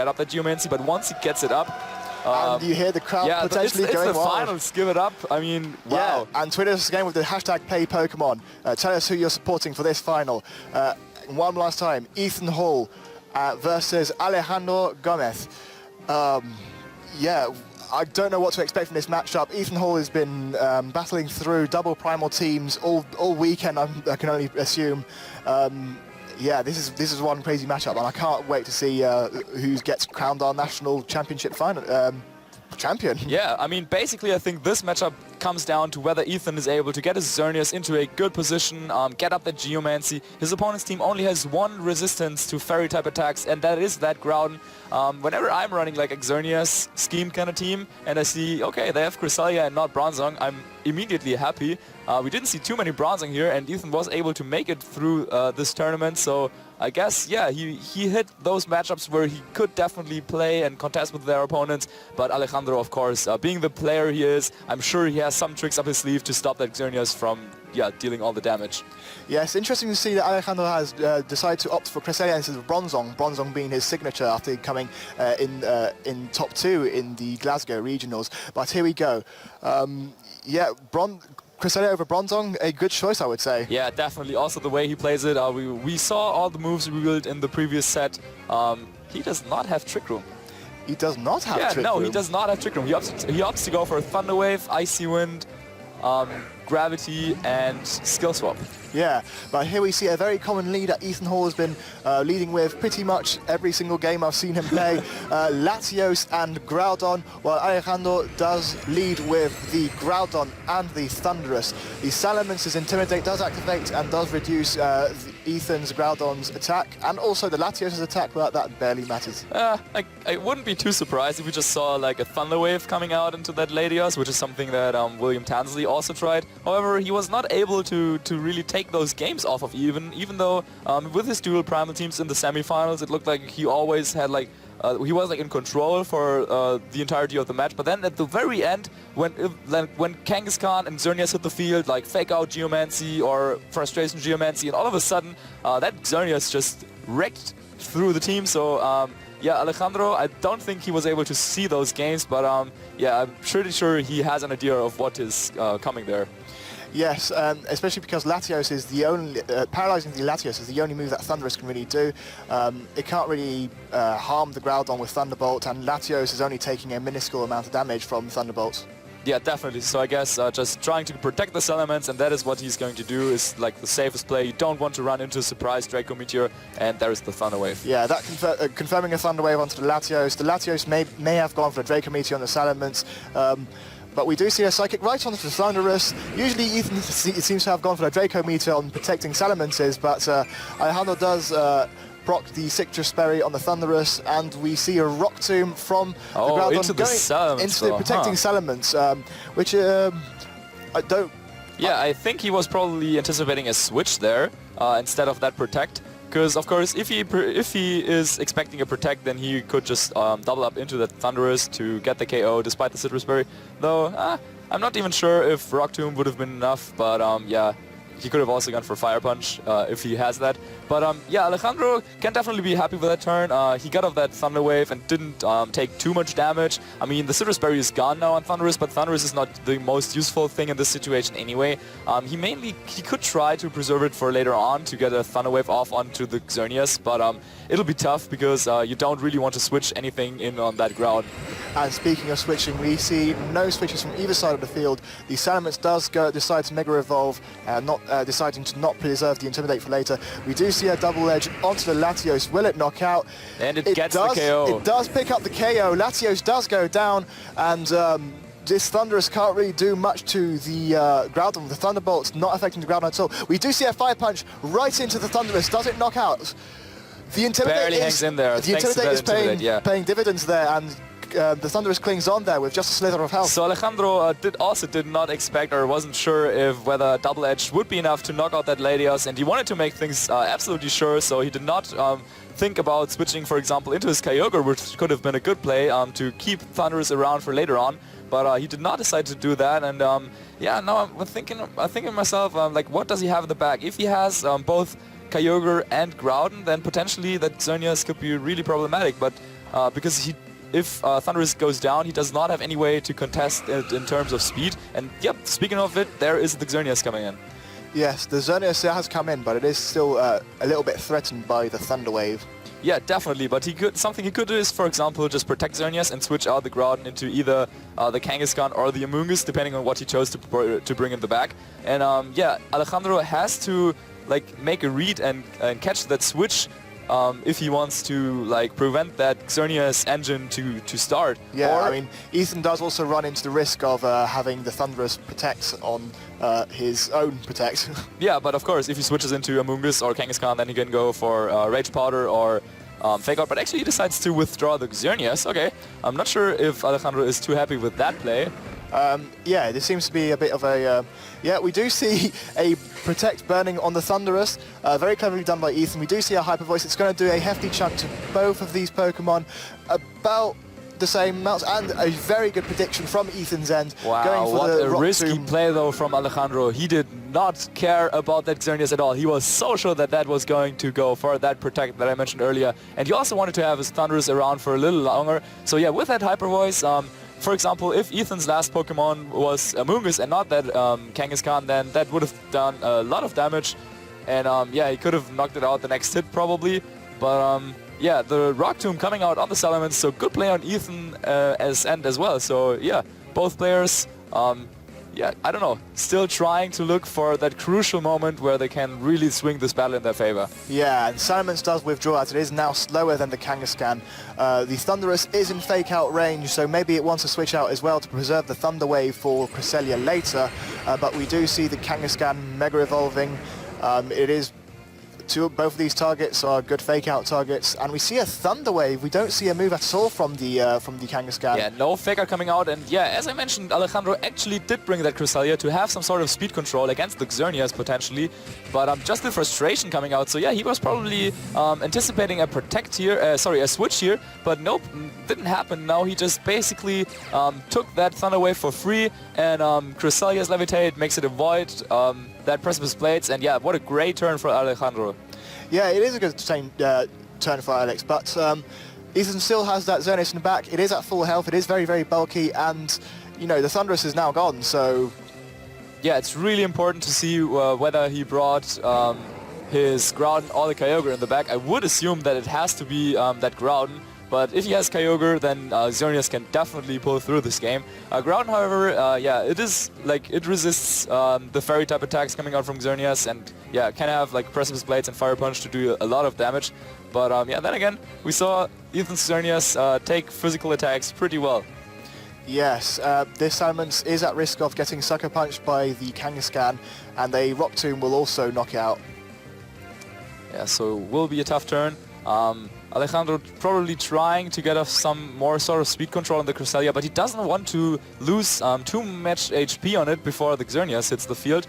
get up that Geomancy, but once he gets it up, and you hear the crowd potentially it's going the wild. finals. Give it up. I mean, wow. Yeah, and tweet us again with the hashtag #PlayPokemon. Tell us who you're supporting for this final. One last time, Ethan Hall versus Alejandro Gómez. Yeah, I don't know what to expect from this matchup. Ethan Hall has been battling through double primal teams all weekend, I can only assume. Yeah, this is one crazy matchup, and I can't wait to see who gets crowned our national championship final champion. Yeah, I mean, basically, I think this matchup comes down to whether Ethan is able to get his Xerneas into a good position, get up that Geomancy. His opponent's team only has one resistance to fairy type attacks, and that is that Groudon. Whenever I'm running like a Xerneas scheme kind of team, and I see, okay, they have Cresselia and not Bronzong, I'm immediately happy. We didn't see too many Bronzong here, and Ethan was able to make it through this tournament, so I guess, yeah, he hit those matchups where he could definitely play and contest with their opponents, but Alejandro, of course, being the player he is, I'm sure he has some tricks up his sleeve to stop that Xerneas from, yeah, dealing all the damage. Yes, interesting to see that Alejandro has decided to opt for Cresselia instead of Bronzong, Bronzong being his signature after coming in top 2 in the Glasgow regionals. But here we go. Yeah, Cresselia over Bronzong, a good choice, I would say. Yeah, definitely. Also, the way he plays it, we saw all the moves revealed in the previous set. He does not have Trick Room. He does not have Trick Room? No, he does not have Trick Room. He opts to go for Thunder Wave, Icy Wind, Gravity, and Skill Swap. Yeah, but here we see a very common lead that Ethan Hall has been leading with pretty much every single game I've seen him play. Latios and Groudon, while Alejandro does lead with the Groudon and the Thunderous. The Salamance's Intimidate does activate and does reduce Ethan's Groudon's attack, and also the Latios' attack, but that barely matters. I wouldn't be too surprised if we just saw like a Thunder Wave coming out into that Latios, which is something that William Tansley also tried. However, he was not able to really take those games off of even though with his dual primal teams in the semifinals, it looked like he always had like he was like in control for the entirety of the match, but then at the very end, when Kangaskhan and Xerneas hit the field, like Fake Out Geomancy or Frustration Geomancy, and all of a sudden that Xerneas just wrecked through the team. So yeah, Alejandro, I don't think he was able to see those games, but yeah, I'm pretty sure he has an idea of what is coming there. Yes, especially because Latios is the only, paralyzing the Latios is the only move that Thunderous can really do. It can't really harm the Groudon with Thunderbolt, and Latios is only taking a minuscule amount of damage from Thunderbolts. Yeah, definitely. So I guess just trying to protect the Salamence, and that is what he's going to do, is like the safest play. You don't want to run into a surprise Draco Meteor, and there is the Thunder Wave. Yeah, that confirming a Thunder Wave onto the Latios. The Latios may have gone for the Draco Meteor on the Salamence. But we do see a Psychic right onto the Thunderous. Usually Ethan seems to have gone for the Draco Meteor on protecting Salamences, but Alejandro does proc the Citrus Berry on the Thunderous, and we see a Rock Tomb from the Groudon into the protecting Salamence, which I don't... Yeah, I think he was probably anticipating a switch there instead of that Protect. Because, of course, if he is expecting a Protect, then he could just double up into the Thunderous to get the KO despite the Citrus Berry. Though, I'm not even sure if Rock Tomb would have been enough, but yeah, he could have also gone for Fire Punch if he has that. But yeah, Alejandro can definitely be happy with that turn. He got off that Thunder Wave and didn't take too much damage. I mean, the Citrus Berry is gone now on Thunderous, but Thunderous is not the most useful thing in this situation anyway. He could try to preserve it for later on to get a Thunder Wave off onto the Xerneas, but it'll be tough because you don't really want to switch anything in on that ground. And speaking of switching, we see no switches from either side of the field. The Salamence does decide to Mega Evolve, deciding to not preserve the Intimidate for later. We do see a Double Edge onto the Latios. Will it knock out? And it gets the KO. It does pick up the KO. Latios does go down, and this Thunderous can't really do much to the Groudon. The Thunderbolt's not affecting the Groudon at all. We do see a Fire Punch right into the Thunderous. Does it knock out? The Intimidate barely hangs in there. The Intimidate is paying dividends there, and the Thunderous clings on there with just a slither of health. So Alejandro did not expect, or wasn't sure if whether Double Edge would be enough to knock out that Latios, and he wanted to make things absolutely sure, so he did not think about switching, for example, into his Kyogre, which could have been a good play to keep Thunderous around for later on. But he did not decide to do that, and yeah, now I'm thinking myself, like, what does he have in the bag? If he has both Kyogre and Groudon, then potentially that Xerneas could be really problematic. But because if Thunderous goes down, he does not have any way to contest it in terms of speed. And yep, speaking of it, there is the Xerneas coming in. Yes, the Xerneas has come in, but it is still a little bit threatened by the Thunder Wave. Yeah, definitely, but something he could do is, for example, just protect Xerneas and switch out the Groudon into either the Kangaskhan or the Amoonguss, depending on what he chose to bring in the back. And yeah, Alejandro has to like make a read and catch that switch if he wants to like prevent that Xerneas engine to start. Yeah, I mean, Ethan does also run into the risk of having the Thunderous protect on his own protect. Yeah, but of course, if he switches into Amoonguss or Kangaskhan, then he can go for Rage Powder or Fake Out. But actually, he decides to withdraw the Xerneas. Okay, I'm not sure if Alejandro is too happy with that play. Yeah, there seems to be a bit of a... yeah, we do see a Protect burning on the Thunderous. Very cleverly done by Ethan. We do see a Hyper Voice. It's going to do a hefty chunk to both of these Pokemon. About the same amounts, and a very good prediction from Ethan's end. Wow, going for what the a Rock risky Tomb. play though from Alejandro. He did not care about that Xerneas at all. He was so sure that that was going to go for that Protect that I mentioned earlier. And he also wanted to have his Thunderous around for a little longer. So yeah, with that Hyper Voice, for example, if Ethan's last Pokemon was Amoonguss and not that Kangaskhan, then that would have done a lot of damage. And yeah, he could have knocked it out the next hit probably. But yeah, the Rock Tomb coming out on the Salamence, so good play on Ethan as well. So yeah, both players, yeah, I don't know, still trying to look for that crucial moment where they can really swing this battle in their favor. Yeah, and Salamence does withdraw as it is now slower than the Kangaskhan. The Thunderous is in Fake Out range, so maybe it wants to switch out as well to preserve the Thunder Wave for Cresselia later. But we do see the Kangaskhan Mega Evolving. It is... both of these targets are good Fake Out targets, and we see a Thunder Wave. We don't see a move at all from the Kangaskhan. Yeah, no Fake Out coming out, and yeah, as I mentioned, Alejandro actually did bring that Cresselia to have some sort of speed control against the Xerneas potentially, but just the frustration coming out. So yeah, he was probably anticipating a protect here, a switch here, but nope, didn't happen. Now he just basically took that Thunder Wave for free, and Cresselia's Levitate makes it avoid that Precipice Blades, and yeah, what a great turn for Alejandro. Yeah, it is a good turn for Alex, but Ethan still has that Xerneas in the back. It is at full health, it is very, very bulky, and, you know, the Thunderous is now gone, so... Yeah, it's really important to see whether he brought his Groudon or the Kyogre in the back. I would assume that it has to be that Groudon, but if he has Kyogre, then Xerneas can definitely pull through this game. Groudon, however, yeah, it is like it resists the Fairy type attacks coming out from Xerneas, and yeah, can have like Precipice Blades and Fire Punch to do a lot of damage. But yeah, then again, we saw Ethan's Xerneas take physical attacks pretty well. Yes, this Salamence is at risk of getting Sucker Punched by the Kangaskhan, and a Rock Tomb will also knock it out. Yeah, so will be a tough turn. Alejandro probably trying to get off some more sort of speed control on the Cresselia, but he doesn't want to lose too much HP on it before the Xerneas hits the field.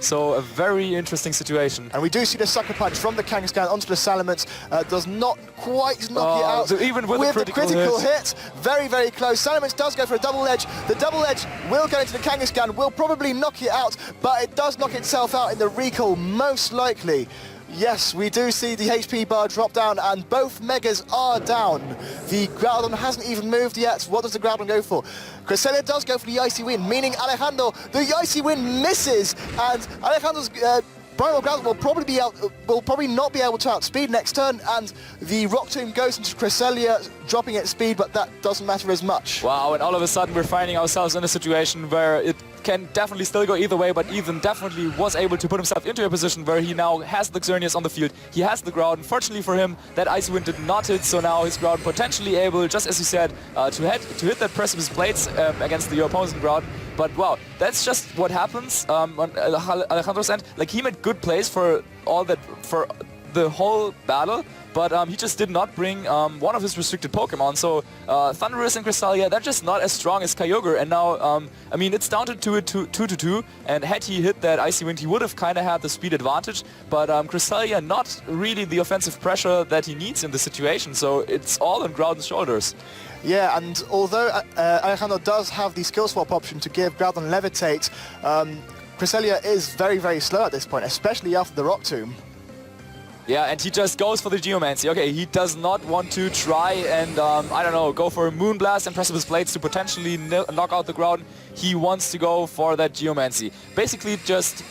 So a very interesting situation. And we do see the Sucker Punch from the Kangaskhan onto the Salamence. Does not quite knock it out. So even with the critical hit. Very, very close. Salamence does go for a double edge. The double edge will go into the Kangaskhan, will probably knock it out, but it does knock itself out in the recall, most likely. Yes, we do see the HP bar drop down, and both Megas are down. The Groudon hasn't even moved yet. What does the Groudon go for? Cresselia does go for the Icy Wind, meaning Alejandro, the Icy Wind misses, and Alejandro's Primal Groudon will probably not be able to outspeed next turn, and the Rock Tomb goes into Cresselia, dropping its speed, but that doesn't matter as much. Wow, and all of a sudden we're finding ourselves in a situation where it can definitely still go either way, but Ethan definitely was able to put himself into a position where he now has the Xerneas on the field. He has the Groudon. Fortunately for him, that Icy Wind did not hit, so now his Groudon potentially able, just as you said, to hit that Precipice Blades against your opposing Groudon. But wow, that's just what happens on Alejandro's end. Like, he made good plays for the whole battle, but he just did not bring one of his restricted Pokemon. So Thunderous and Cresselia, they're just not as strong as Kyogre. And now, I mean, it's down to 2-2, and had he hit that Icy Wind, he would have kind of had the speed advantage. But Cresselia, not really the offensive pressure that he needs in the situation. So it's all on Groudon's shoulders. Yeah, and although Alejandro does have the skill swap option to give Groudon Levitate, Cresselia is very, very slow at this point, especially after the Rock Tomb. Yeah, and he just goes for the Geomancy. Okay, he does not want to try and, I don't know, go for a Moonblast and Precipice Blades to potentially knock out the ground. He wants to go for that Geomancy. Basically just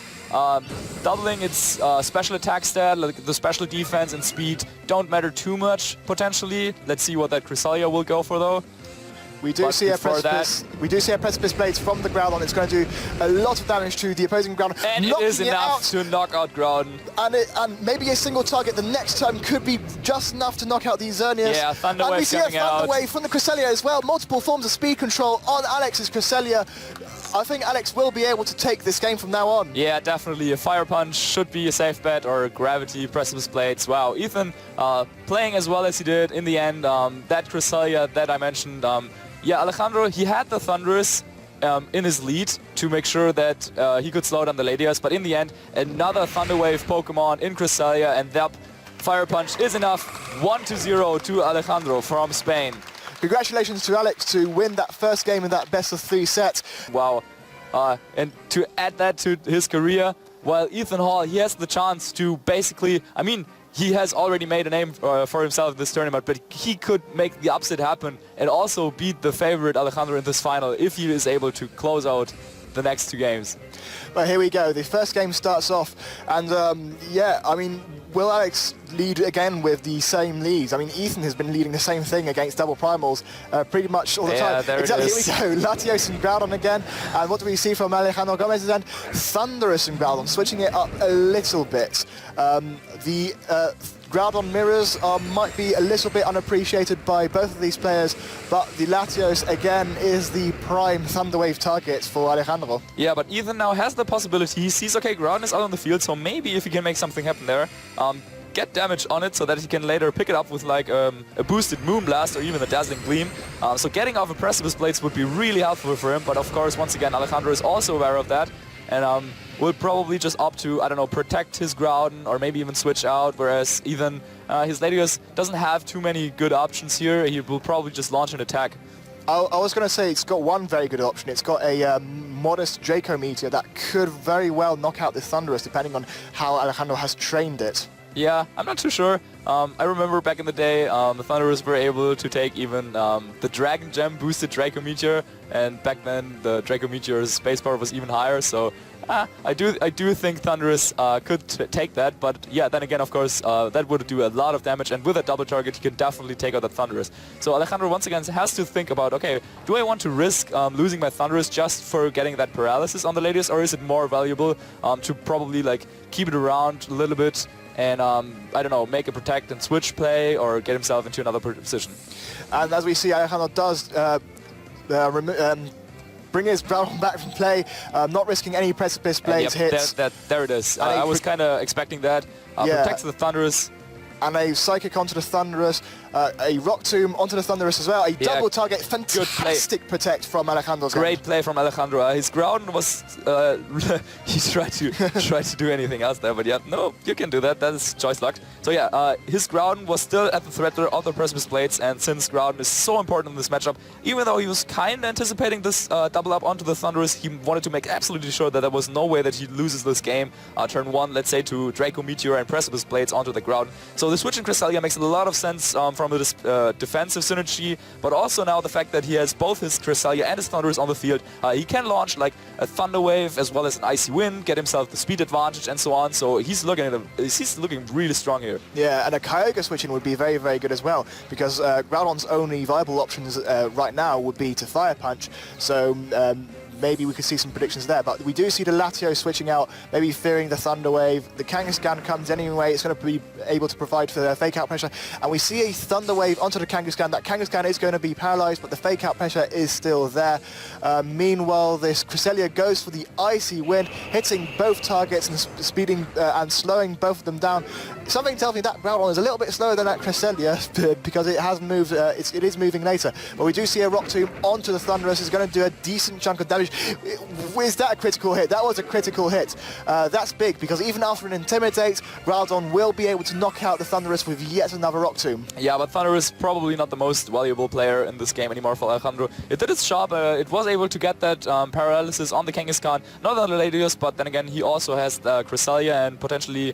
doubling its special attack stat, like the special defense and speed don't matter too much, potentially. Let's see what that Cresselia will go for, though. We do see a Precipice Blades from the Groudon. It's going to do a lot of damage to the opposing Groudon. And it is enough to knock out Groudon. And maybe a single target the next time could be just enough to knock out the Xerneas. Yeah, Thunder Wave. And we see a Thunder Wave from the Cresselia as well. Multiple forms of speed control on Alex's Cresselia. I think Alex will be able to take this game from now on. Yeah, definitely. A Fire Punch should be a safe bet, or Gravity, Precipice Blades. Wow, Ethan playing as well as he did in the end. That Cresselia that I mentioned, yeah, Alejandro, he had the Thundurus in his lead to make sure that he could slow down the Latios, but in the end, another Thunder Wave Pokemon in Cresselia, and that Fire Punch is enough. 1-0 to Alejandro from Spain. Congratulations to Alex to win that first game in that best-of-3 set. Wow. And to add that to his career, while Ethan Hall, he has the chance to basically, I mean, he has already made a name for himself in this tournament, but he could make the upset happen and also beat the favorite Alejandro in this final if he is able to close out the next 2 games. But here we go. The first game starts off, and yeah, I mean, will Alex lead again with the same leads? I mean, Ethan has been leading the same thing against double primals pretty much all the time. There exactly, it is. Here we go. Latios and Groudon again. And what do we see from Alejandro Gómez's end? Thundurus and Groudon, switching it up a little bit. The Groudon mirrors might be a little bit unappreciated by both of these players, but the Latios again is the prime Thunder Wave target for Alejandro. Yeah, but Ethan now has the possibility. He sees, okay, Groudon is out on the field, so maybe if he can make something happen there, get damage on it so that he can later pick it up with like a boosted Moonblast or even a Dazzling Gleam. So getting off a Precipice Blades would be really helpful for him, but of course, once again, Alejandro is also aware of that, and will probably just opt to, I don't know, protect his Groudon or maybe even switch out, whereas even his Latios doesn't have too many good options here. He will probably just launch an attack. I was going to say it's got one very good option. It's got a modest Draco Meteor that could very well knock out the Thundurus depending on how Alejandro has trained it. Yeah, I'm not too sure. I remember back in the day, the Thundurus were able to take even the Dragon Gem boosted Draco Meteor, and back then the Draco Meteor's space power was even higher, so I do think Thundurus could take that, but yeah, then again, of course, that would do a lot of damage, and with a double target, he can definitely take out that Thundurus. So Alejandro once again has to think about, okay, do I want to risk losing my Thundurus just for getting that paralysis on the Latios, or is it more valuable to probably like keep it around a little bit and, I don't know, make a protect and switch play or get himself into another position? And as we see, Alejandro does bring his Groudon back from play, not risking any Precipice Blades hits. There it is. I was kind of expecting that. Protects the Thundurus. And a Psychic onto the Thundurus, a Rock Tomb onto the Thundurus as well. A double target, fantastic protect from Alejandro's Great play from Alejandro. His Groudon was, he tried to do anything else there, but yeah, no, you can do that. That is choice luck. So yeah, his Groudon was still at the threat of the Precipice Blades, and since Groudon is so important in this matchup, even though he was kind of anticipating this double up onto the Thundurus, he wanted to make absolutely sure that there was no way that he loses this game. Turn 1, let's say, to Draco Meteor and Precipice Blades onto the Groudon. So the switch in Cresselia makes a lot of sense from a defensive synergy, but also now the fact that he has both his Cresselia and his Thundurus on the field, he can launch like a Thunder Wave as well as an Icy Wind, get himself the speed advantage and so on. So he's looking really strong here. Yeah, and a Kyogre switching would be very, very good as well, because Groudon's only viable options right now would be to Fire Punch. So maybe we could see some predictions there, but we do see the Latios switching out, maybe fearing the Thunder Wave. The Kangaskhan comes anyway, it's going to be able to provide for the fake out pressure, and we see a Thunder Wave onto the Kangaskhan. That Kangaskhan is going to be paralyzed, but the fake out pressure is still there. Meanwhile, this Cresselia goes for the Icy Wind, hitting both targets and speeding and slowing both of them down. Something tells me that Groudon is a little bit slower than that Cresselia because it has moved, it is moving later. But we do see a Rock Tomb onto the Thundurus. It's going to do a decent chunk of damage. is that a critical hit? That was a critical hit. That's big, because even after an Intimidate, Groudon will be able to knock out the Thundurus with yet another Rock Tomb. Yeah, but Thundurus is probably not the most valuable player in this game anymore for Alejandro. It did its job. It was able to get that paralysis on the Kangaskhan, not on the Latios, but then again he also has the Cresselia and potentially,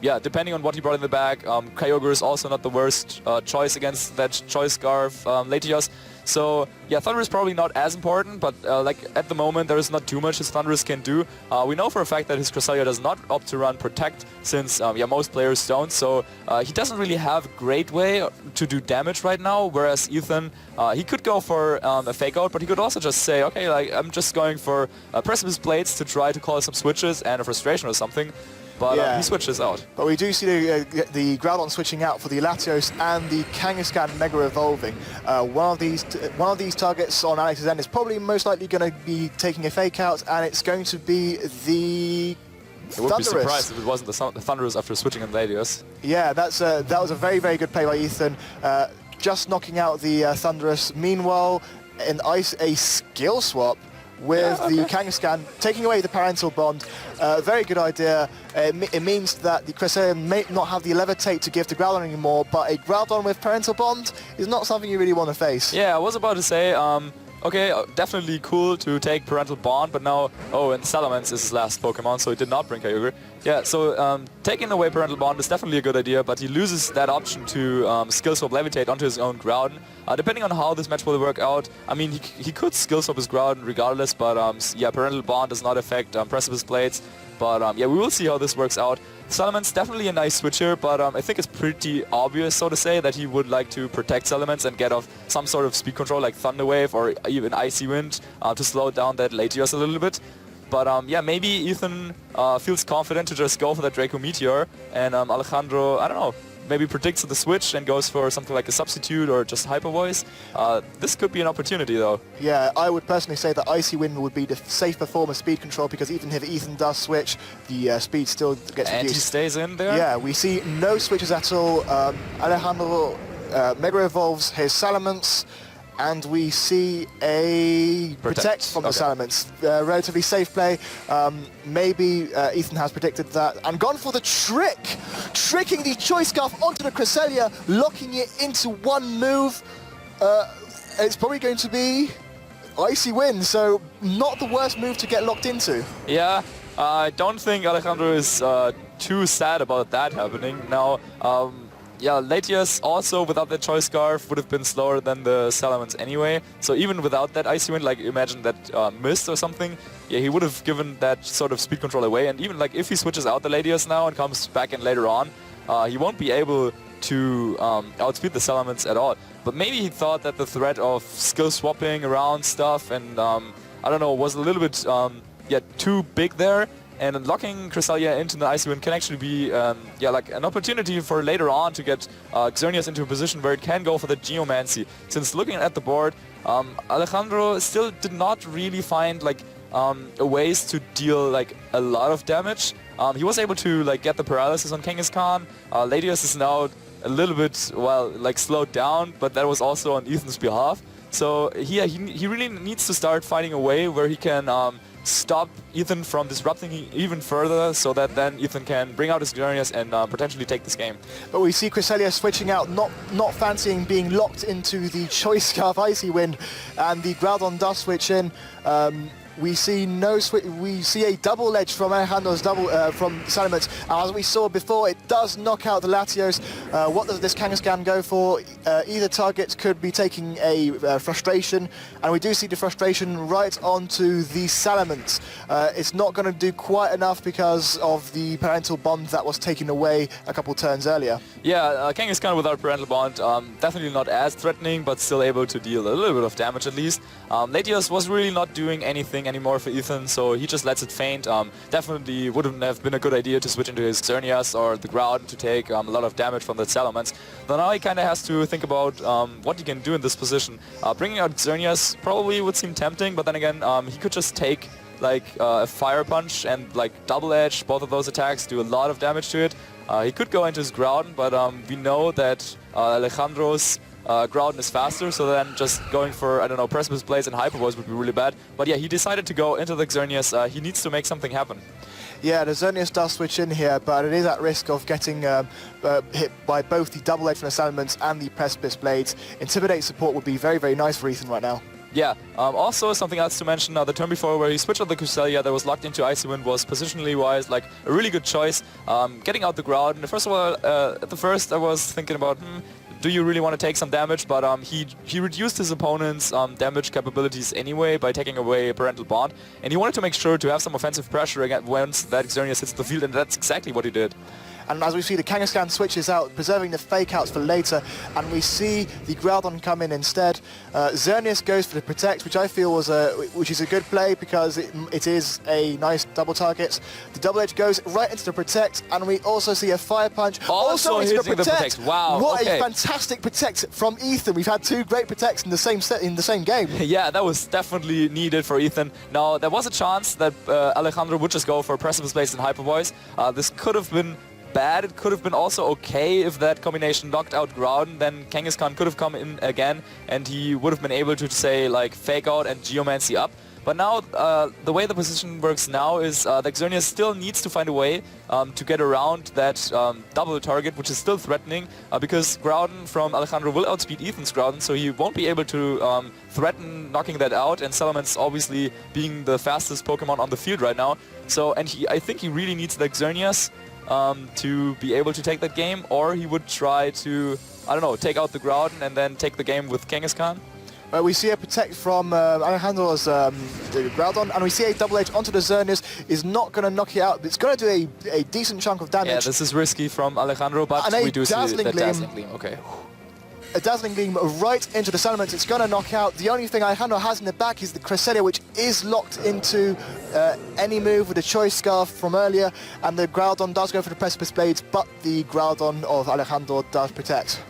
yeah, depending on what he brought in the bag, Kyogre is also not the worst choice against that Choice Scarf Latios. So yeah, Thundurus is probably not as important, but like at the moment there is not too much his Thundurus can do. We know for a fact that his Cresselia does not opt to run Protect, since yeah, most players don't. So he doesn't really have a great way to do damage right now. Whereas Ethan, he could go for a Fake Out, but he could also just say, okay, like I'm just going for Precipice Blades to try to call some switches and a Frustration or something. But he switches out. But we do see the Groudon switching out for the Latios and the Kangaskhan Mega Evolving. One of these targets on Alex's end is probably most likely going to be taking a Fake Out, and it's going to be the I would be surprised if it wasn't the Thundurus after switching in Latios. Yeah, that was a very, very good play by Ethan. Just knocking out the Thundurus. Meanwhile, a skill swap with the Kangaskhan, taking away the parental bond. Very good idea. It means that the Cresselia may not have the Levitate to give to Groudon anymore, but a Groudon with parental bond is not something you really want to face. Yeah, I was about to say, okay, definitely cool to take parental bond, but now, and Salamence is his last Pokemon, so he did not bring Kyogre. Yeah, so taking away parental bond is definitely a good idea, but he loses that option to skill swap Levitate onto his own Groudon. Depending on how this match will work out, I mean, he could skill swap his Groudon regardless, but yeah, parental bond does not affect Precipice Blades. But yeah, we will see how this works out. Salamence definitely a nice switch here, but I think it's pretty obvious, so to say, that he would like to protect Salamence and get off some sort of speed control like Thunder Wave or even Icy Wind to slow down that Latios a little bit. But yeah, maybe Ethan feels confident to just go for that Draco Meteor, and Alejandro, I don't know, maybe predicts the switch and goes for something like a Substitute or just Hyper Voice. This could be an opportunity though. Yeah, I would personally say that Icy Wind would be the safer form of speed control, because even if Ethan does switch, the speed still gets reduced. And he stays in there? Yeah, we see no switches at all. Alejandro Mega Evolves his Salamence, and we see a Protect from the Salamence. Relatively safe play. Maybe Ethan has predicted that and gone for the trick! Tricking the Choice Scarf onto the Cresselia, locking it into one move. It's probably going to be Icy Wind, so not the worst move to get locked into. Yeah, I don't think Alejandro is too sad about that happening. Now, yeah, Latios also without that Choice Scarf would have been slower than the Salamence anyway. So even without that Icy Wind, like imagine that Mist or something, yeah, he would have given that sort of speed control away. And even like if he switches out the Latios now and comes back in later on, he won't be able to outspeed the Salamence at all. But maybe he thought that the threat of skill swapping around stuff and I don't know, was a little bit yeah, too big there. And locking Cresselia into the Icy Wind can actually be yeah, like an opportunity for later on to get Xerneas into a position where it can go for the Geomancy. Since looking at the board, Alejandro still did not really find like ways to deal like a lot of damage. He was able to like get the paralysis on Kangaskhan. Latios is now a little bit, well, like slowed down, but that was also on Ethan's behalf. So he really needs to start finding a way where he can stop Ethan from disrupting even further, so that then Ethan can bring out his Xerneas and potentially take this game. But we see Cresselia switching out, not fancying being locked into the Choice Scarf Icy Wind, and the Groudon does switch in. We see we see a double edge from Alejandro's from Salamence. As we saw before, it does knock out the Latios. What does this Kangaskhan go for? Either target could be taking a Frustration, and we do see the Frustration right onto the Salamence. It's not going to do quite enough because of the parental bond that was taken away a couple turns earlier. Yeah, Kangaskhan without parental bond, definitely not as threatening, but still able to deal a little bit of damage at least. Latios was really not doing anything anymore for Ethan, so he just lets it faint. Definitely wouldn't have been a good idea to switch into his Xerneas or the Groudon to take a lot of damage from that Salamence. But now he kind of has to think about what he can do in this position. Bringing out Xerneas probably would seem tempting, but then again, he could just take like a Fire Punch and like Double Edge. Both of those attacks do a lot of damage to it. He could go into his Groudon, but we know that Alejandro's Groudon is faster, so then just going for, I don't know, Precipice Blades and Hyper Voice would be really bad. But yeah, he decided to go into the Xerneas. He needs to make something happen. Yeah, the Xerneas does switch in here, but it is at risk of getting hit by both the Double Edge from the Salamence and the Precipice Blades. Intimidate support would be very, very nice for Ethan right now. Yeah, also something else to mention, the turn before where he switched on the Cresselia that was locked into Icy Wind was positionally wise like a really good choice. Getting out the Groudon. First of all, at the first I was thinking about, do you really want to take some damage? But he reduced his opponent's damage capabilities anyway by taking away Parental Bond. And he wanted to make sure to have some offensive pressure again once that Xerneas hits the field, and that's exactly what he did. And as we see, the Kangaskhan switches out, preserving the fake-outs for later, and we see the Groudon come in instead. Xerneas goes for the Protect, which I feel was which is a good play because it is a nice double target. The Double Edge goes right into the Protect, and we also see a Fire Punch also into the Protect. Wow! What a fantastic Protect from Ethan. We've had two great Protects in the same set in the same game. Yeah, that was definitely needed for Ethan. Now there was a chance that Alejandro would just go for Precipice Blades and Hyper Voice. This could have been bad. It could have been also okay if that combination knocked out Groudon, then Kangaskhan could have come in again and he would have been able to say like Fake Out and Geomancy up. But now the way the position works now is that Xerneas still needs to find a way to get around that double target, which is still threatening because Groudon from Alejandro will outspeed Ethan's Groudon, so he won't be able to threaten knocking that out, and Salamence obviously being the fastest Pokemon on the field right now. So, and I think he really needs the Xerneas to be able to take that game, or he would try to, I don't know, take out the Groudon and then take the game with Kangaskhan. We see a Protect from Alejandro's Groudon, and we see a Double Edge onto the Xerneas. Is not going to knock it out, but it's going to do a decent chunk of damage. Yeah, this is risky from Alejandro, but we do see that Dazzling Gleam. Okay. A Dazzling Gleam right into the Salamence. It's going to knock out. The only thing Alejandro has in the back is the Cresselia, which is locked into any move with a Choice Scarf from earlier, and the Groudon does go for the Precipice Blades, but the Groudon of Alejandro does Protect.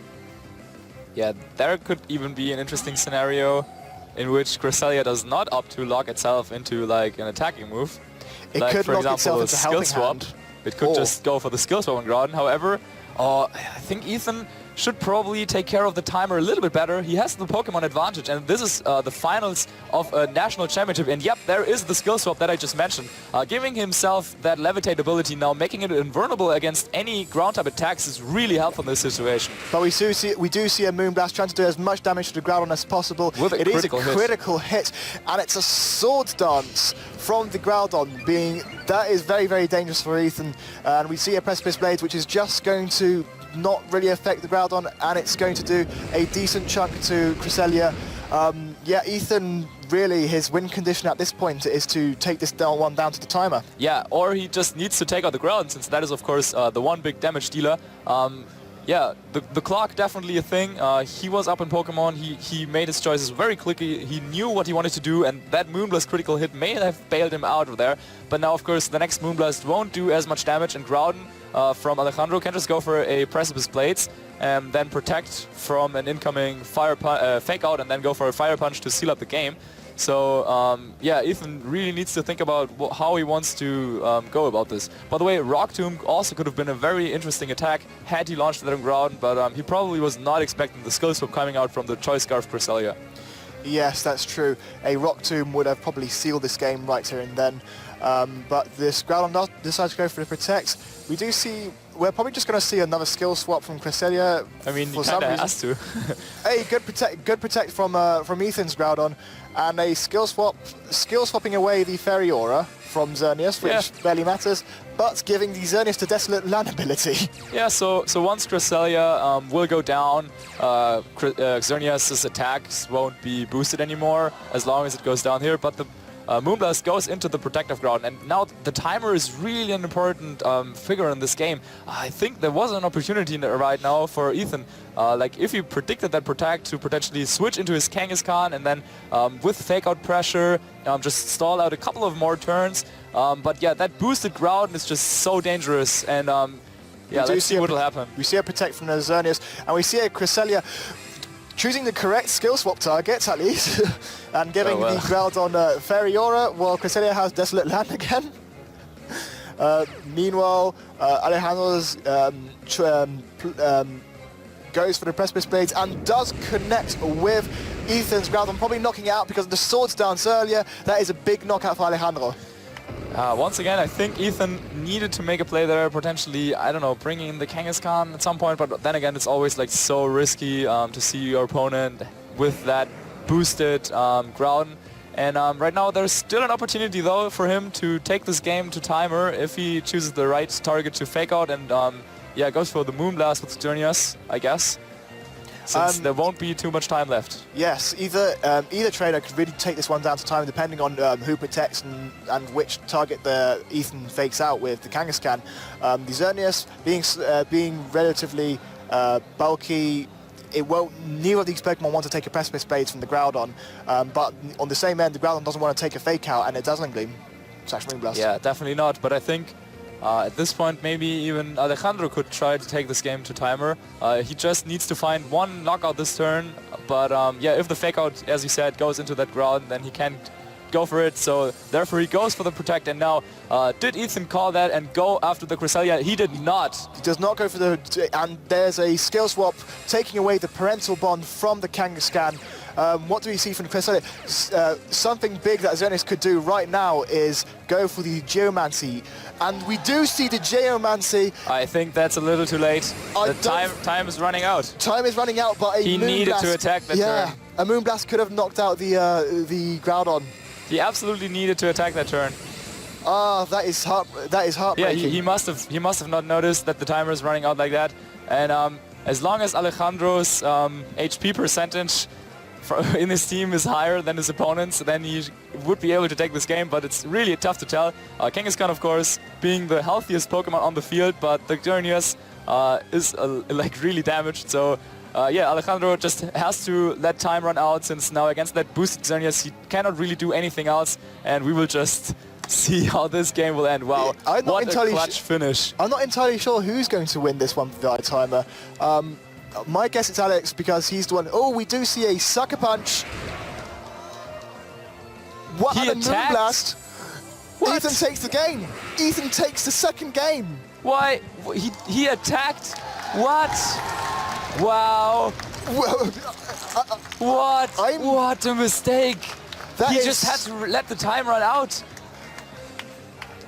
Yeah, there could even be an interesting scenario in which Cresselia does not opt to lock itself into like an attacking move. It like, could for lock example, itself into skill Helping swap. Hand. It could just go for the skill swap on Groudon. However, I think Ethan should probably take care of the timer a little bit better. He has the Pokemon advantage, and this is the finals of a national championship. And yep, there is the skill swap that I just mentioned. Giving himself that Levitate ability now, making it invulnerable against any ground-type attacks is really helpful in this situation. But we do see a Moonblast trying to do as much damage to the Groudon as possible. With a critical hit, and it's a Swords Dance from the Groudon that is very, very dangerous for Ethan. And we see a Precipice Blades, which is just going to not really affect the Groudon, and it's going to do a decent chunk to Cresselia. Yeah, Ethan, really, his win condition at this point is to take this one down to the timer. Yeah, or he just needs to take out the Groudon, since that is, of course, the one big damage dealer. Yeah, the clock definitely a thing. He was up in Pokemon, he made his choices very quickly, he knew what he wanted to do, and that Moonblast critical hit may have bailed him out of there. But now, of course, the next Moonblast won't do as much damage, and Groudon from Alejandro can just go for a Precipice Blades and then Protect from an incoming Fake Out and then go for a Fire Punch to seal up the game. So, yeah, Ethan really needs to think about how he wants to go about this. By the way, Rock Tomb also could have been a very interesting attack had he launched that on Groudon, but he probably was not expecting the skill swap coming out from the Choice Scarf Cresselia. Yes, that's true. A Rock Tomb would have probably sealed this game right here and then. But this Groudon decides to go for the Protect. We do see, we're probably just going to see another skill swap from Cresselia. I mean, he kind of has to. A good protect from Ethan's Groudon, and a skill swapping away the Fairy Aura from Xerneas, which barely matters, but giving the Xerneas the Desolate Land ability. Yeah, so once Cresselia will go down, Xerneas' attacks won't be boosted anymore as long as it goes down here, but the Moonblast goes into the Protective Ground, and now the timer is really an important figure in this game. I think there was an opportunity right now for Ethan. Like if he predicted that Protect to potentially switch into his Kangaskhan and then with Fake Out pressure just stall out a couple of more turns. But yeah, that boosted Ground is just so dangerous, and yeah, let's see what will happen. We see a Protect from the Xerneas, and we see a Cresselia choosing the correct skill swap target, at least, and giving the Groudon Fairy Aura, while Cresselia has Desolate Land again. Meanwhile, Alejandro's goes for the precipice blades and does connect with Ethan's Groudon, probably knocking it out because of the swords dance earlier. That is a big knockout for Alejandro. Once again, I think Ethan needed to make a play there, potentially, I don't know, bringing in the Kangaskhan at some point, but then again, it's always like so risky to see your opponent with that boosted Groudon. And right now, there's still an opportunity, though, for him to take this game to timer if he chooses the right target to fake out and, yeah, goes for the Moonblast with Xerneas, I guess. Since there won't be too much time left. Yes, either trainer could really take this one down to time depending on who protects and which target the Ethan fakes out with the Kangaskhan. The Xerneas being relatively bulky, neither of these Pokemon want to take a Precipice Blades from the Groudon, but on the same end, the Groudon doesn't want to take a fake out and it doesn't Gleam. Moonblast. Yeah, definitely not, but I think at this point, maybe even Alejandro could try to take this game to timer. He just needs to find one knockout this turn, but yeah, if the fake out, as you said, goes into that Groudon, then he can't go for it, so therefore he goes for the Protect. And now, did Ethan call that and go after the Cresselia? He did not. He does not go for the... and there's a skill swap taking away the Parental Bond from the Kangaskhan. What do we see from the Cresselia? Something big that Xerneas could do right now is go for the Geomancy. And we do see the Geomancy. I think that's a little too late. The time is running out. Time is running out, but he needed to attack that turn. A Moonblast could have knocked out the Groudon. He absolutely needed to attack that turn. That is heartbreaking. Yeah, he must have not noticed that the timer is running out like that. And as long as Alejandro's HP percentage in his team is higher than his opponent's, then he would be able to take this game, but it's really tough to tell. Kangaskhan, of course, being the healthiest Pokemon on the field, but the Xerneas is like really damaged, so yeah, Alejandro just has to let time run out, since now against that boosted Xerneas he cannot really do anything else, and we will just see how this game will end. Wow, what a clutch finish. I'm not entirely sure who's going to win this one via timer. My guess it's Alex, because he's the one... Oh, we do see a Sucker Punch. What a Moonblast. What? Ethan takes the game. Ethan takes the second game. Why? He attacked? What? Wow. What a mistake. He just had to let the time run out.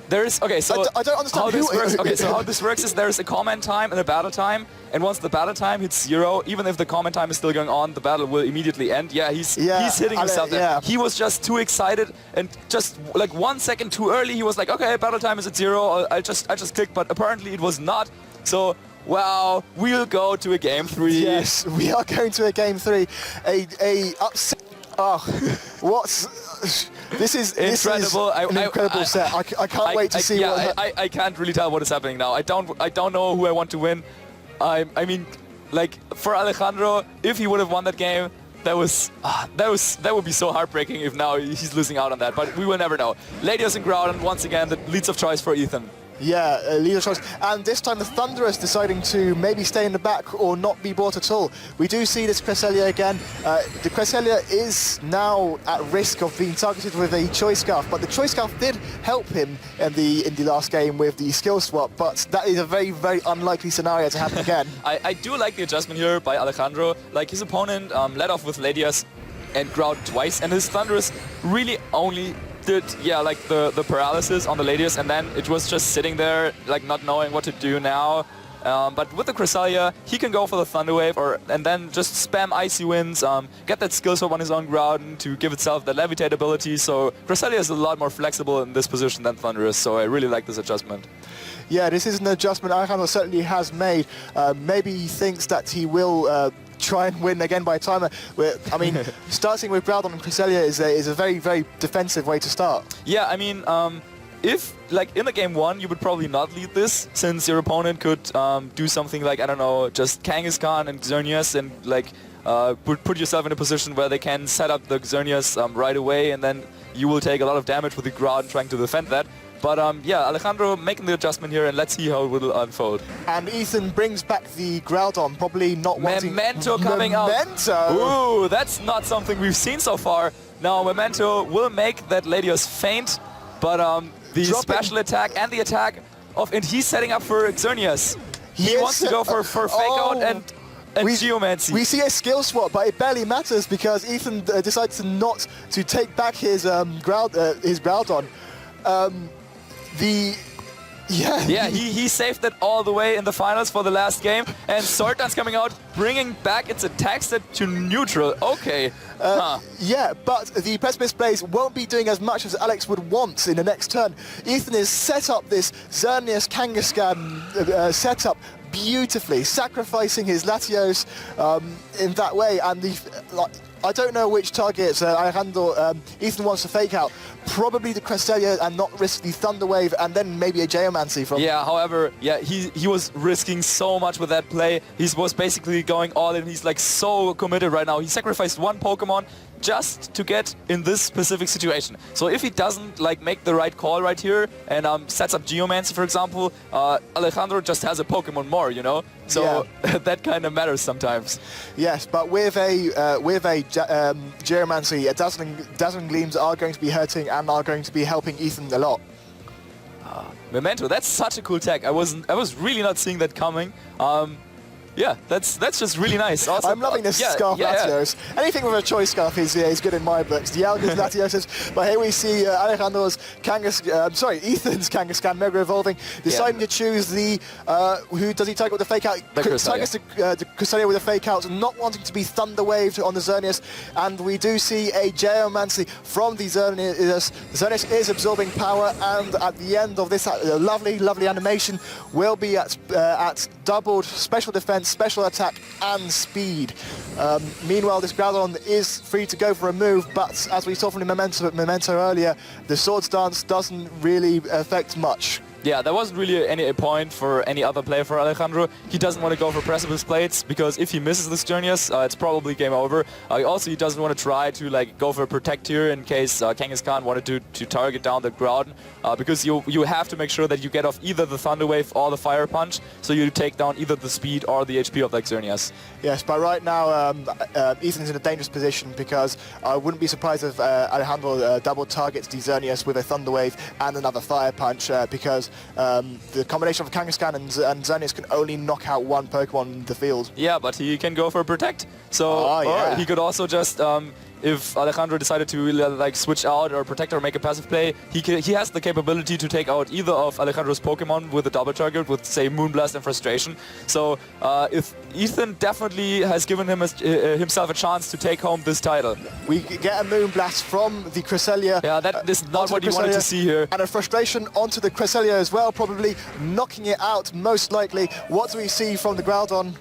There's, okay, so I don't understand how this works. Okay, so how this works is there's a comment time and a battle time, and once the battle time hits 0, even if the comment time is still going on, the battle will immediately end. Yeah, he's hitting himself there. Yeah. He was just too excited, and just like 1 second too early, he was like, okay, battle time is at 0. I just clicked, but apparently it was not. So wow, we'll go to a game 3. Yes, we are going to a game 3. A upset. Oh, what's... This is incredible. An incredible set. I can't wait to see what... I can't really tell what is happening now. I don't know who I want to win. I mean, like, for Alejandro, if he would have won that game, that would be so heartbreaking if now he's losing out on that. But we will never know. Latios and Groudon, once again, the leads of choice for Ethan. Yeah, leader choice. And this time the Thunderous deciding to maybe stay in the back or not be bought at all. We do see this Cresselia again. The Cresselia is now at risk of being targeted with a Choice Scarf, but the Choice Scarf did help him in the last game with the skill swap, but that is a very, very unlikely scenario to happen again. I do like the adjustment here by Alejandro. Like, his opponent led off with Latios and Groudon twice, and his Thunderous really only did, yeah, like the paralysis on the Latios, and then it was just sitting there, like not knowing what to do now. But with the Cresselia, he can go for the Thunder Wave, and then just spam Icy Winds, get that skill swap on his own Groudon to give itself the Levitate ability. So Cresselia is a lot more flexible in this position than Thunderous, so I really like this adjustment. Yeah, this is an adjustment Alejandro certainly has made. Maybe he thinks that he will try and win again by timer. I mean, starting with Groudon and Cresselia is a very, very defensive way to start. Yeah, I mean, if, like, in the game 1, you would probably not lead this, since your opponent could do something like, I don't know, just Kangaskhan and Xerneas, and, like, put yourself in a position where they can set up the Xerneas right away, and then you will take a lot of damage with the Groudon trying to defend that. But yeah, Alejandro making the adjustment here, and let's see how it will unfold. And Ethan brings back the Groudon, probably not wanting... Memento coming out. Ooh, that's not something we've seen so far. Now, Memento will make that Latios faint, but the special attack and the attack of... And he's setting up for Xerneas. He wants to go for fake out, and and Geomancy. We see a skill swap, but it barely matters because Ethan decides not to take back his Groudon. He saved it all the way in the finals for the last game, and Swordan's coming out, bringing back its attack set to neutral. Okay. Yeah, but the Precipice Blaze won't be doing as much as Alex would want in the next turn. Ethan has set up this Xerneas Kangaskhan setup beautifully, sacrificing his Latios in that way, and I don't know which targets Alejandro Ethan wants to fake out. Probably the Cresselia and not risk the Thunder Wave, and then maybe a Geomancy from... Yeah, however, he was risking so much with that play. He was basically going all in. He's like so committed right now. He sacrificed one Pokemon just to get in this specific situation. So if he doesn't like make the right call right here and sets up Geomancy, for example, Alejandro just has a Pokemon more, you know? So that kind of matters sometimes. Yes, but with a Geomancy, Dazzling Gleams are going to be hurting and are going to be helping Ethan a lot. Memento, that's such a cool tech. I was really not seeing that coming. Yeah, that's just really nice. Also, I'm loving this Scarf Latios. Anything with a choice scarf is good in my books. Dialga's Latios, but here we see Alejandro's Ethan's Kangaskhan Mega Evolving, deciding to choose the who does he target with the fake out? Targets the Cresselia with a fake out, not wanting to be Thunder Waved on the Xerneas, and we do see a Geomancy from the Xerneas. Xerneas is absorbing power, and at the end of this lovely animation, will be at doubled special defense, special attack and speed. Meanwhile, this Groudon is free to go for a move, but as we saw from the Memento earlier, the Swords Dance doesn't really affect much. Yeah, there wasn't really any point for any other play for Alejandro. He doesn't want to go for Precipice Blades because if he misses this Xerneas, it's probably game over. Also, he doesn't want to try to like go for a Protect here in case Kangaskhan wanted to target down the Groudon, because you have to make sure that you get off either the Thunder Wave or the Fire Punch, so you take down either the speed or the HP of the Xerneas. Yes, but right now Ethan's in a dangerous position because I wouldn't be surprised if Alejandro double targets the Xerneas with a Thunder Wave and another Fire Punch because the combination of Kangaskhan and Xerneas can only knock out one Pokemon in the field. Yeah, but he can go for Protect. So or he could also just, if Alejandro decided to like switch out or Protect or make a passive play, he has the capability to take out either of Alejandro's Pokemon with a double target with, say, Moonblast and Frustration. So if Ethan definitely has given himself a chance to take home this title. We get a Moonblast from the Cresselia. Yeah, that is not what you wanted to see here. And a Frustration onto the Cresselia as well, probably knocking it out most likely. What do we see from the Groudon?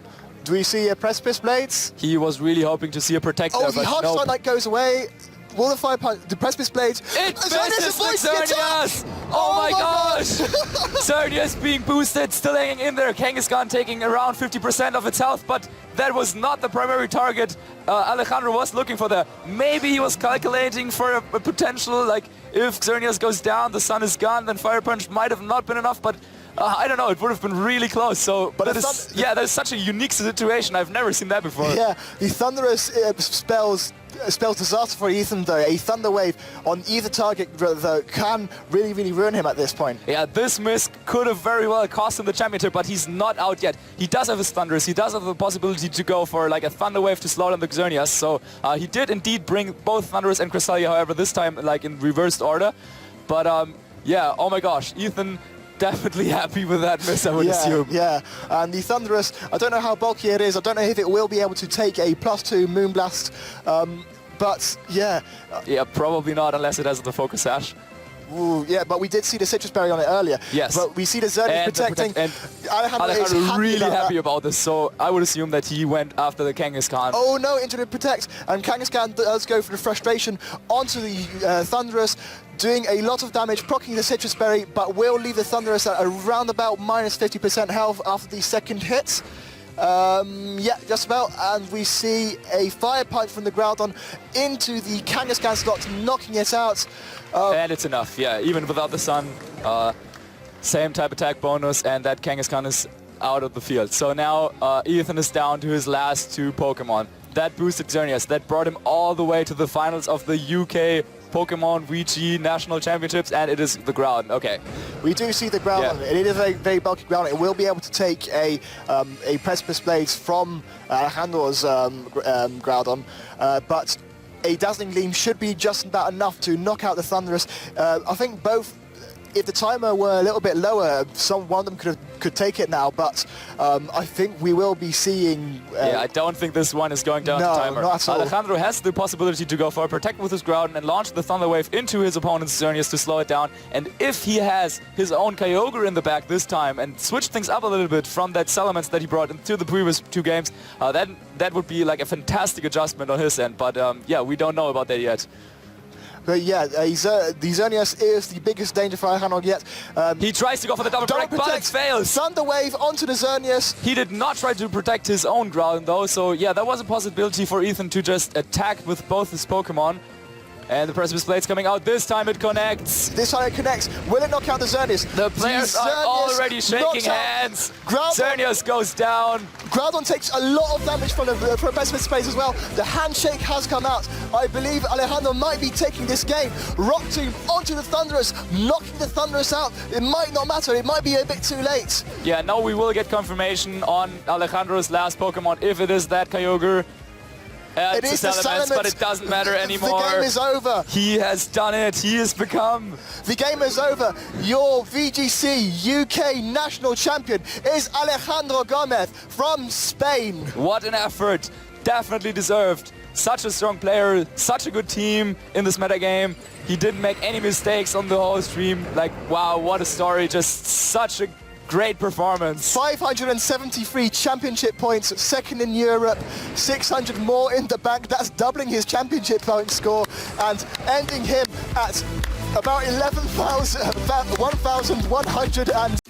Do we see a Precipice Blades? He was really hoping to see a Protect there, the Hard Sunlight goes away. Will the Fire Punch, the Precipice Blades... It misses the Xerneas! Oh my gosh! Xerneas being boosted, still hanging in there. Kangaskhan taking around 50% of its health, but that was not the primary target Alejandro was looking for there. Maybe he was calculating for a potential, like, if Xerneas goes down, the sun is gone, then Fire Punch might have not been enough, but... I don't know, it would have been really close. So, but that is such a unique situation. I've never seen that before. Yeah, the Thunderous spells disaster for Ethan though. A Thunder Wave on either target though can really ruin him at this point. Yeah, this miss could have very well cost him the championship, but he's not out yet. He does have his Thunderous. He does have the possibility to go for like a Thunder Wave to slow down the Xerneas. So he did indeed bring both Thunderous and Cresselia, however, this time like in reversed order. But yeah, oh my gosh, Ethan definitely happy with that miss, I would assume. Yeah, and the Thunderous, I don't know how bulky it is, I don't know if it will be able to take a +2 Moonblast, but yeah. Yeah, probably not unless it has the Focus Sash. Ooh, yeah, but we did see the Citrus Berry on it earlier. Yes. But we see the Xerneas protecting. And Alejandro is really happy about this, so I would assume that he went after the Kangaskhan. Oh no, into the Protect, and Kangaskhan does go for the Frustration onto the Thunderous, doing a lot of damage, proccing the Citrus Berry, but will leave the Thunderous at around about -50% health after the second hit. Yeah, just about, and we see a Fire Punch from the Groudon into the Kangaskhan slot, knocking it out. And it's enough, yeah, even without the sun, same type attack bonus, and that Kangaskhan is out of the field. So now Ethan is down to his last two Pokemon. That boosted Xerneas, that brought him all the way to the finals of the UK Pokemon VG National Championships, and it is the ground. Okay. We do see the ground on it. It is a very bulky ground. It will be able to take a Precipice Blades from Alejandro's Groudon, but a Dazzling Gleam should be just about enough to knock out the Thunderous. I think both, if the timer were a little bit lower, one of them could take it now, but I think we will be seeing... yeah, I don't think this one is going down to timer. Not at all. Alejandro has the possibility to go for a Protect with his Groudon and launch the Thunder Wave into his opponent's Xerneas to slow it down. And if he has his own Kyogre in the back this time and switch things up a little bit from that Salamence that he brought into the previous 2 games, then that would be like a fantastic adjustment on his end. But yeah, we don't know about that yet. But yeah, the Xerneas is the biggest danger for Alejandro yet. He tries to go for the double protect, but it fails. Thunder Wave onto the Xerneas. He did not try to protect his own Groudon though, so yeah, that was a possibility for Ethan to just attack with both his Pokemon. And the Precipice Blade's coming out. This time it connects. This time it connects. Will it knock out the Xerneas? The players are already shaking hands. Xerneas goes down. Groudon takes a lot of damage from the Precipice Blades as well. The handshake has come out. I believe Alejandro might be taking this game. Rock Tomb onto the Thunderous, knocking the Thunderous out. It might not matter. It might be a bit too late. Yeah, now we will get confirmation on Alejandro's last Pokemon, if it is that Kyogre. It is the Salamence, but it doesn't matter anymore. The game is over. He has done it. He has become... The game is over. Your VGC UK National Champion is Alejandro Gómez from Spain. What an effort. Definitely deserved. Such a strong player, such a good team in this metagame. He didn't make any mistakes on the whole stream. Like, wow, what a story. Just such a great performance. 573 championship points, second in Europe, 600 more in the bank. That's doubling his championship point score and ending him at about 1,100 and